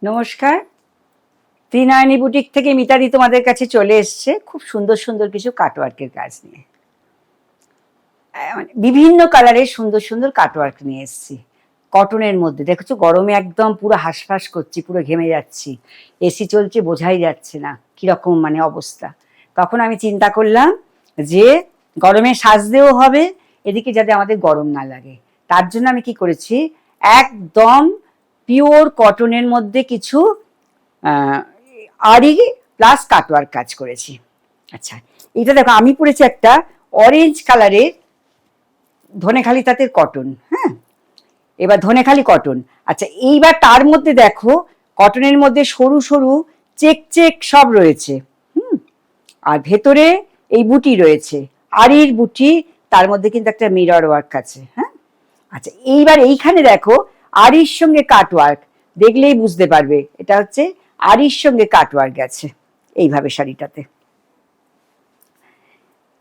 নমস্কার, ত্রিনয়নী বুটিক থেকে মিতাদি তোমাদের কাছে চলে এসছে খুব সুন্দর সুন্দর কিছু কাটওয়ার্কের কাজ নিয়ে। মানে বিভিন্ন কালারের সুন্দর সুন্দর কাটওয়ার্ক নিয়ে এসছি কটনের মধ্যে। দেখছো গরমে একদম পুরো হাঁসফাঁস করছি, পুরো ঘেমে যাচ্ছি, এসি চলছে বোঝাই যাচ্ছে না কিরকম মানে অবস্থা। তখন আমি চিন্তা করলাম যে গরমে সাজতেও হবে, এদিকে যাতে আমাদের গরম না লাগে। তার জন্য আমি কি করেছি, একদম পিওর কটনের মধ্যে কিছু আরি প্লাস কাটওয়ার্ক কাজ করেছি। আচ্ছা, এটা দেখো আমি পরেছি একটা অরেঞ্জ কালারের ধনেখালি তাঁতের কটন। হ্যাঁ, এবার ধনেখালি কটন। আচ্ছা, এইবার তার মধ্যে দেখো কটনের মধ্যে সরু সরু চেক চেক সব রয়েছে। আর ভেতরে এই বুটি রয়েছে, আরির বুটি, তার মধ্যে কিন্তু একটা মিরর ওয়ার্ক আছে। হ্যাঁ, আচ্ছা এইবার এইখানে দেখো আরির সঙ্গে কাটওয়ার্ক, দেখলেই বুঝতে পারবে এটা হচ্ছে আরির সঙ্গে কাটওয়ার্ক আছে এইভাবে শাড়িটাতে।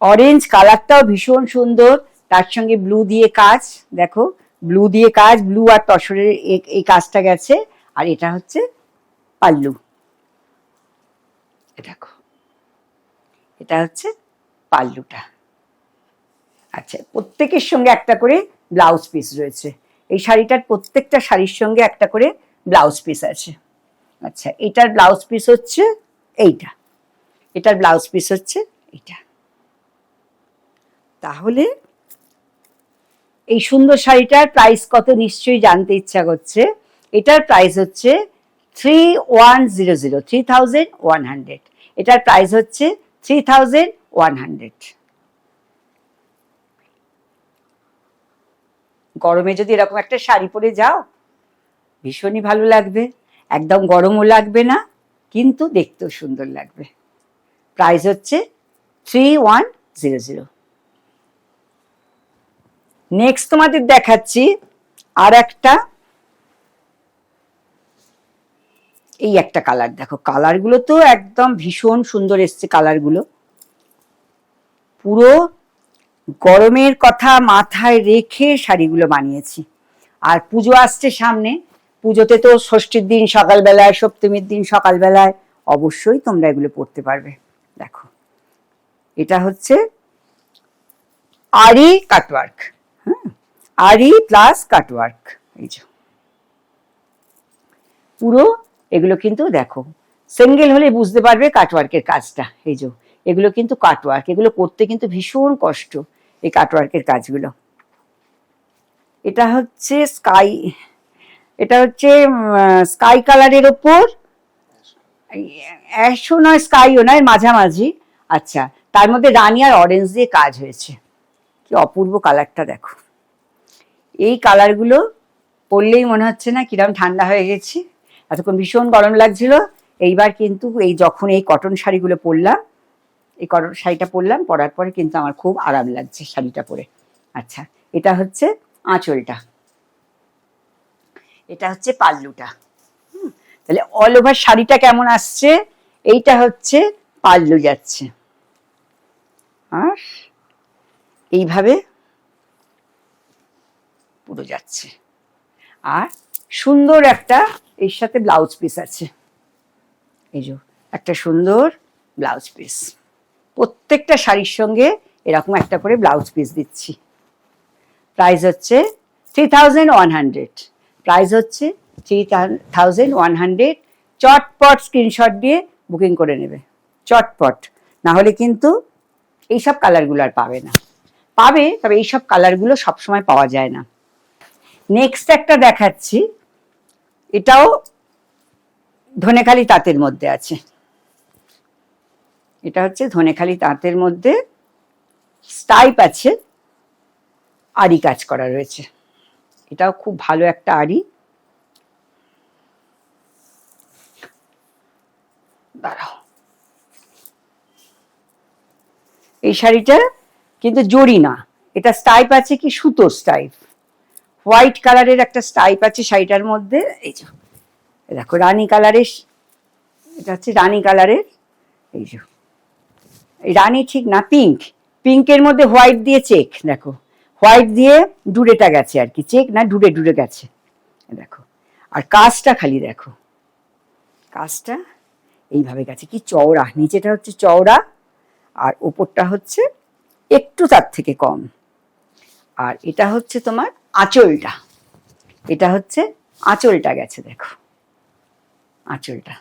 অরেঞ্জ কালারটাও ভীষণ সুন্দর, তার সঙ্গে ব্লু দিয়ে কাজ, দেখো ব্লু দিয়ে কাজ, ব্লু আর তসরের এই কাজটা গেছে। আর এটা হচ্ছে পাল্লু, দেখো এটা হচ্ছে পাল্লুটা। আচ্ছা, প্রত্যেকের সঙ্গে একটা করে ব্লাউজ পিস রয়েছে। এই শাড়িটার প্রত্যেকটা শাড়ির সঙ্গে একটা করে ব্লাউজ পিস আছে। আচ্ছা, এটার ব্লাউজ পিস হচ্ছে এইটা, এটার ব্লাউজ পিস হচ্ছে এইটা। তাহলে এই সুন্দর শাড়িটার প্রাইস কত নিশ্চয়ই জানতে ইচ্ছা করছে। এটার প্রাইস হচ্ছে 3100, 3100। এটার প্রাইস হচ্ছে 3100। গরমে যদি এরকম একটা শাড়ি পরে যাও ভীষণই ভালো লাগবে, একদম গরমও লাগবে না, কিন্তু দেখতেও সুন্দর লাগবে। প্রাইস হচ্ছে 3100। নেক্সট তোমাদের দেখাচ্ছি আর একটা, এই একটা কালার দেখো, কালারগুলো তো একদম ভীষণ সুন্দর এসছে কালারগুলো। পুরো গরমের কথা মাথায় রেখে শাড়িগুলো বানিয়েছি। আর পুজো আসছে সামনে, পুজোতে তো ষষ্ঠীর দিন সকালবেলায়, সপ্তমীর দিন সকালবেলায় অবশ্যই তোমরা এগুলো পরতে পারবে। দেখো এটা হচ্ছে আরি কাটওয়ার্ক। হ্যাঁ, আরি প্লাস কাটওয়ার্ক। এই যে পুরো এগুলো কিন্তু দেখো সিঙ্গেল হলে বুঝতে পারবে কাটওয়ার্কের কাজটা। এই যে এগুলো কিন্তু কাটওয়ার্ক, এগুলো করতে কিন্তু ভীষণ কষ্ট এই কাটওয়ার্কের কাজগুলো। এটা হচ্ছে স্কাই, এটা হচ্ছে স্কাই কালারের ওপর, অ্যাশও নয় স্কাইও নয়, মাঝামাঝি। আচ্ছা, তার মধ্যে রানি আর অরেঞ্জ দিয়ে কাজ হয়েছে। কি অপূর্ব কালারটা দেখো। এই কালারগুলো পরলেই মনে হচ্ছে না কিরম ঠান্ডা হয়ে গেছি, এতক্ষণ ভীষণ গরম লাগছিল। এইবার কিন্তু এই যখন এই কটন শাড়িগুলো পরলাম, এই কটন শাড়িটা পরলাম, পরার পরে কিন্তু আমার খুব আরাম লাগছে শাড়িটা পরে। আচ্ছা, এটা হচ্ছে আঁচলটা, এটা হচ্ছে পাল্লুটা। তাহলে অল ওভার শাড়িটা কেমন আসছে, এইটা হচ্ছে পাল্লু যাচ্ছে, আর এইভাবে পুরো যাচ্ছে। আর সুন্দর একটা এর সাথে ব্লাউজ পিস আছে, এই যে একটা সুন্দর ব্লাউজ পিস। প্রত্যেকটা শাড়ির সঙ্গে এরকম একটা করে ব্লাউজ পিস দিচ্ছি। প্রাইস হচ্ছে 3100। প্রাইস হচ্ছে 3100। চটপট স্ক্রিনশট দিয়ে বুকিং করে নেবে, চটপট, না হলে কিন্তু এইসব কালারগুলো আর পাবে না। পাবে, তবে এইসব কালারগুলো সবসময় পাওয়া যায় না। নেক্সট একটা দেখাচ্ছি, এটাও ধনেখালি তাঁতের মধ্যে আছে। এটা হচ্ছে ধনেখালি তাঁতের মধ্যে স্টাইপ আছে, আরি কাজ করা রয়েছে। এটাও খুব ভালো একটা আরি। দাঁড়াও, এই শাড়িটা কিন্তু জরি না, এটা স্টাইপ আছে, কি সুতোর স্টাইপ, হোয়াইট কালারের একটা স্টাইপ আছে শাড়িটার মধ্যে। এই যে দেখো রানী কালারের, এটা হচ্ছে রানী কালারের। এই যে রানী ঠিক না, পিঙ্ক, পিঙ্কের মধ্যে হোয়াইট দিয়ে চেক, দেখো হোয়াইট দিয়ে ডুরেটা গেছে আর কি, চেক না ডুরে ডুরে গেছে দেখো। আর কাজটা খালি দেখো, কাজটা এইভাবে গেছে, কি চওড়া, নিচেটা হচ্ছে চওড়া আর ওপরটা হচ্ছে একটু তার থেকে কম। আর এটা হচ্ছে তোমার আঁচলটা, এটা হচ্ছে আঁচলটা গেছে, দেখো আঁচলটা।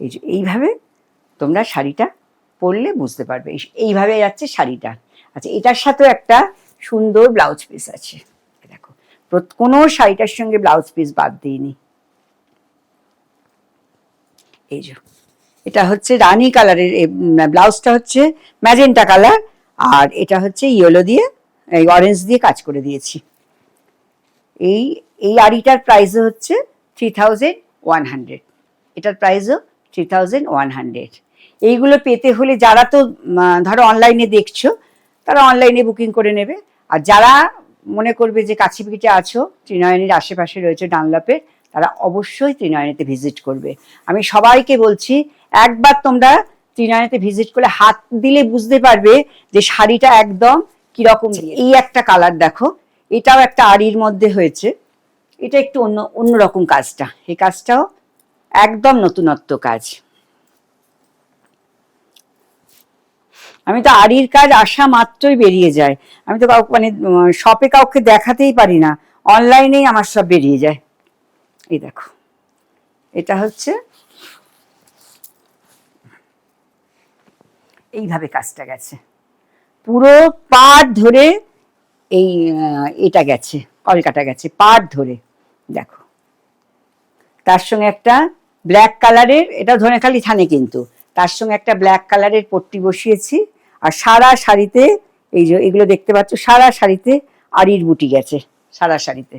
এই যে এইভাবে তোমরা শাড়িটা পরলে বুঝতে পারবে, এইভাবে যাচ্ছে শাড়িটা। আচ্ছা, এটার সাথেও একটা সুন্দর ব্লাউজ পিস আছে, দেখো কোনো শাড়িটার সঙ্গে ব্লাউজ পিস বাদ দিইনি। এই যে এটা হচ্ছে রানী কালারের, ব্লাউজটা হচ্ছে ম্যাজেন্টা কালার, আর এটা হচ্ছে ইয়েলো দিয়ে, এই অরেঞ্জ দিয়ে কাজ করে দিয়েছি। এই এই আড়িটার প্রাইস হচ্ছে 3100, এটার প্রাইসও 3100। এইগুলো পেতে হলে যারা তো ধরো অনলাইনে দেখছো, তারা অনলাইনে বুকিং করে নেবে। আর যারা মনে করবে যে কাছে পিঠে আছো, ত্রিনয়নীর আশেপাশে রয়েছে ডানলপে, তারা অবশ্যই ত্রিনয়নীতে ভিজিট করবে। আমি সবাইকে বলছি, একবার তোমরা ত্রিনয়নীতে ভিজিট করলে হাত দিলে বুঝতে পারবে যে শাড়িটা একদম কিরকম। এই একটা কালার দেখো, এটাও একটা আড়ির মধ্যে হয়েছে, এটা একটু অন্যরকম কাজটা, এই কাজটাও একদম নতুনত্ব কাজ। আমি তো আড়ির কাজ আসা মাত্রই বেরিয়ে যায়, আমি তো মানে শপে কাউকে দেখাতেই পারি না, অনলাইনেই আমার সব বেরিয়ে যায়। এই দেখো, এটা হচ্ছে এইভাবে কাজটা গেছে, পুরো পাড় ধরে এই এটা গেছে, কলকাটা গেছে পাড় ধরে, দেখো। তার সঙ্গে একটা ব্ল্যাক কালারের, এটা ধনেখালি থানে কিন্তু, তার সঙ্গে একটা ব্ল্যাক কালারের পট্টি বসিয়েছি। আর সারা শাড়িতে এই যে এগুলো দেখতে পাচ্ছ, সারা শাড়িতে আড়ির বুটি গেছে, সারা শাড়িতে।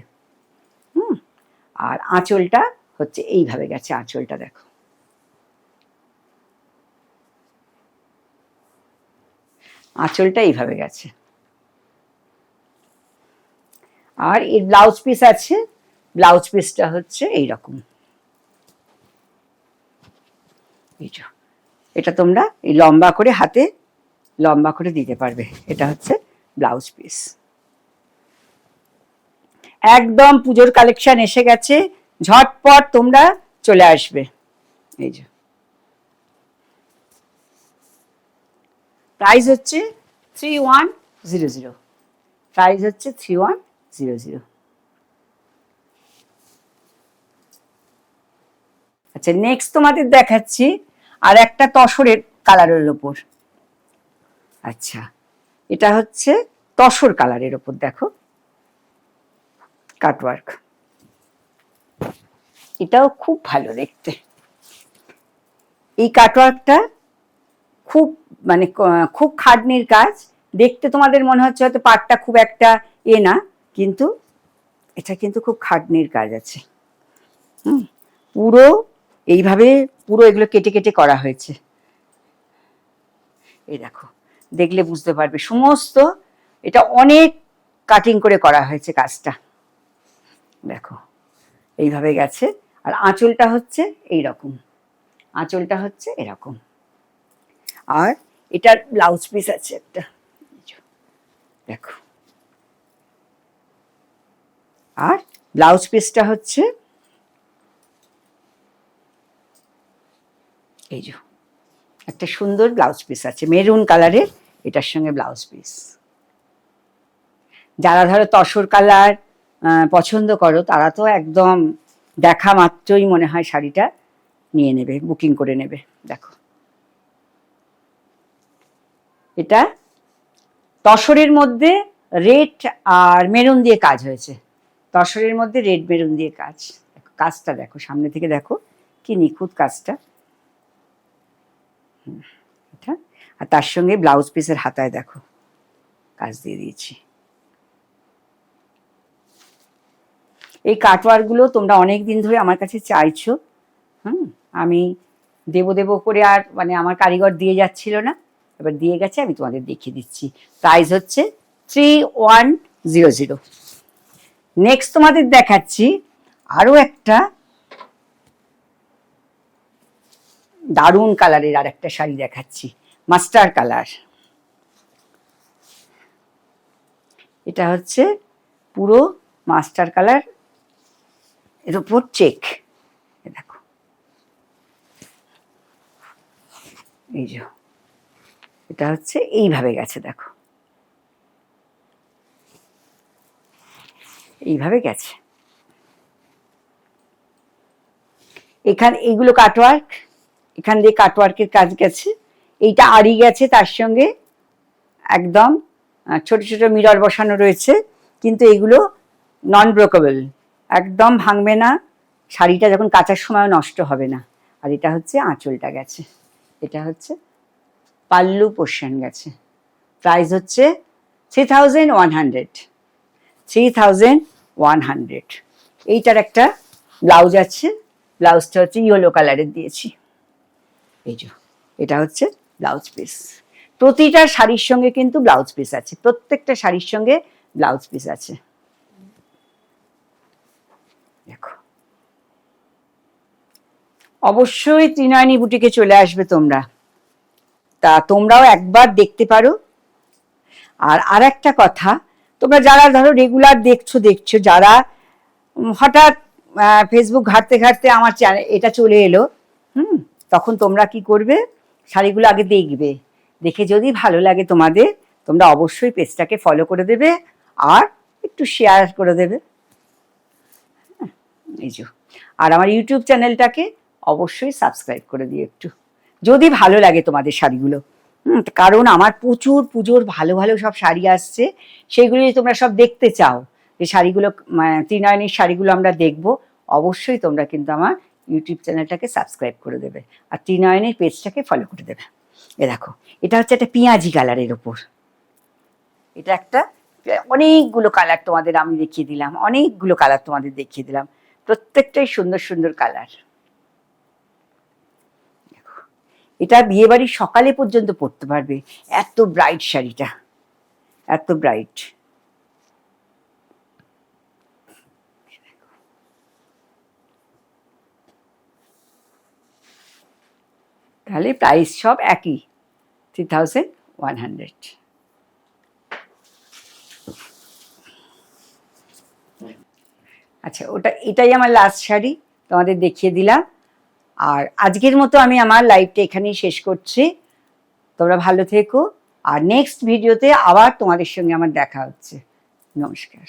আর আঁচলটা হচ্ছে এইভাবে গেছে, আঁচলটা দেখো, আঁচলটা এইভাবে গেছে। আর এর ব্লাউজ পিস আছে, ব্লাউজ পিসটা হচ্ছে এইরকম। এটা তোমরা এই লম্বা করে হাতে লম্বা করে দিতে পারবে, এটা হচ্ছে ব্লাউজ পিস। একদম পুজোর কালেকশন এসে গেছে, ঝটপট তোমরা চলে আসবে। এই যে প্রাইস হচ্ছে 3100, প্রাইস হচ্ছে 3100। আচ্ছা, নেক্সট তোমাদের দেখাচ্ছি আর একটা তসরের কালারের ওপর। আচ্ছা, এটা হচ্ছে তসর কালারের ওপর, দেখো কাটওয়ার্ক, এটাও খুব ভালো দেখতে। এই কাটওয়ার্কটা খুব মানে খুব খাটনির কাজ, দেখতে তোমাদের মনে হচ্ছে হয়তো পাটটা খুব একটা না, কিন্তু এটা কিন্তু খুব খাটনির কাজ আছে। পুরো এইভাবে পুরো এগুলো কেটে কেটে করা হয়েছে। এই দেখো, দেখলে বুঝতে পারবে সমস্ত এটা অনেক কাটিং করে করা হয়েছে কাজটা, দেখো এইভাবে গেছে। আর আঁচলটা হচ্ছে এইরকম, আঁচলটা হচ্ছে এরকম। আর এটার ব্লাউজ পিস আছে একটা, দেখো। আর ব্লাউজ পিসটা হচ্ছে এই যে একটা সুন্দর ব্লাউজ পিস আছে মেরুন কালারের, এটার সঙ্গে ব্লাউজ পিস। যারা ধরো তসর কালার পছন্দ করো, তারা তো একদম দেখা মাত্রই মনে হয় শাড়িটা নিয়ে নেবে, বুকিং করে নেবে। দেখো, এটা তসরের মধ্যে রেড আর মেরুন দিয়ে কাজ হয়েছে, তসরের মধ্যে রেড মেরুন দিয়ে কাজ। কাজটা দেখো, সামনে থেকে দেখো কি নিখুঁত কাজটা। এটা আর তার সঙ্গে ব্লাউজ পিসের হাতায় দেখো কাজ দিয়ে দিয়েছি। এই কাটওয়ার্কগুলো তোমরা অনেক দিন ধরে আমার কাছে চাইছো, আমি দেবো দেবো করে আর মানে আমার কারিগর দিয়ে যাচ্ছিল না, এবার দিয়ে গেছে, আমি তোমাদের দেখিয়ে দিচ্ছি। প্রাইস হচ্ছে 3100। নেক্সট তোমাদের দেখাচ্ছি আরো একটা দারুণ কালারের আর একটা শাড়ি দেখাচ্ছি, মাস্টার কালার। এটা হচ্ছে পুরো মাস্টার কালার এর উপর চেক। দেখো এই যে এটা হচ্ছে এইভাবে গেছে, দেখো এইভাবে গেছে। এখানে এইগুলো কাটওয়ার্ক, এখান দিয়ে কাটওয়ার্কের কাজ গেছে। এইটা আড়ি গেছে, তার সঙ্গে একদম ছোট ছোট মিরর বসানো রয়েছে, কিন্তু এগুলো নন ব্রোকেবল, একদম ভাঙবে না, শাড়িটা যখন কাচার সময় নষ্ট হবে না। আর এটা হচ্ছে আঁচলটা গেছে, এটা হচ্ছে পাল্লু পোর্শন গেছে। প্রাইস হচ্ছে 3100, 3100। এইটার একটা ব্লাউজ আছে, ব্লাউজটা হচ্ছে ইয়েলো কালারের দিয়েছি। এই যে এটা হচ্ছে ব্লাউজ পিস। প্রতিটা শাড়ির সঙ্গে কিন্তু ব্লাউজ পিস আছে, প্রত্যেকটা শাড়ির সঙ্গে ব্লাউজ পিস আছে। দেখো অবশ্যই ত্রিনয়নী বুটিকে চলে আসবে তোমরা, তা তোমরাও একবার দেখতে পারো। আর একটা কথা, তোমরা যারা ধরো রেগুলার দেখছো, যারা হঠাৎ ফেসবুক ঘাঁটতে ঘাঁটতে আমার চ্যানেল এটা চলে এলো, তখন তোমরা কি করবে, শাড়িগুলো আগে দেখবে, দেখে যদি ভালো লাগে তোমাদের, তোমরা অবশ্যই পেজটাকে ফলো করে দেবে আর একটু শেয়ার করে দেবে। এই যে, আর আমার ইউটিউব চ্যানেলটাকে অবশ্যই সাবস্ক্রাইব করে দিও একটু, যদি ভালো লাগে তোমাদের শাড়িগুলো। কারণ আমার প্রচুর পুজোর ভালো ভালো সব শাড়ি আসছে, সেগুলি তোমরা সব দেখতে চাও, যে শাড়িগুলো ত্রিনয়নীর শাড়িগুলো আমরা দেখবো, অবশ্যই তোমরা কিন্তু আমার ইউটিউব চ্যানেলটাকে সাবস্ক্রাইব করে দেবে আর ত্রিনয়নীর পেজটাকে ফলো করে দেবে। এ দেখো এটা হচ্ছে একটা পেঁয়াজি কালারের ওপর, এটা একটা অনেকগুলো কালার তোমাদের আমি দেখিয়ে দিলাম, অনেকগুলো কালার তোমাদের দেখিয়ে দিলাম, প্রত্যেকটাই সুন্দর সুন্দর কালার। এটা বিয়ে বাড়ির সকালে পর্যন্ত পরতে পারবে, এত ব্রাইট শাড়িটা, এত ব্রাইট। তাহলে প্রাইস সব একই, 3100। আচ্ছা, এটাই আমার লাস্ট শাড়ি, তোমাদের দেখিয়ে দিলাম। আর আজকের মতো আমি আমার লাইভটা এখানেই শেষ করছি। তোমরা ভালো থেকো, আর নেক্সট ভিডিওতে আবার তোমাদের সঙ্গে আমার দেখা হচ্ছে। নমস্কার।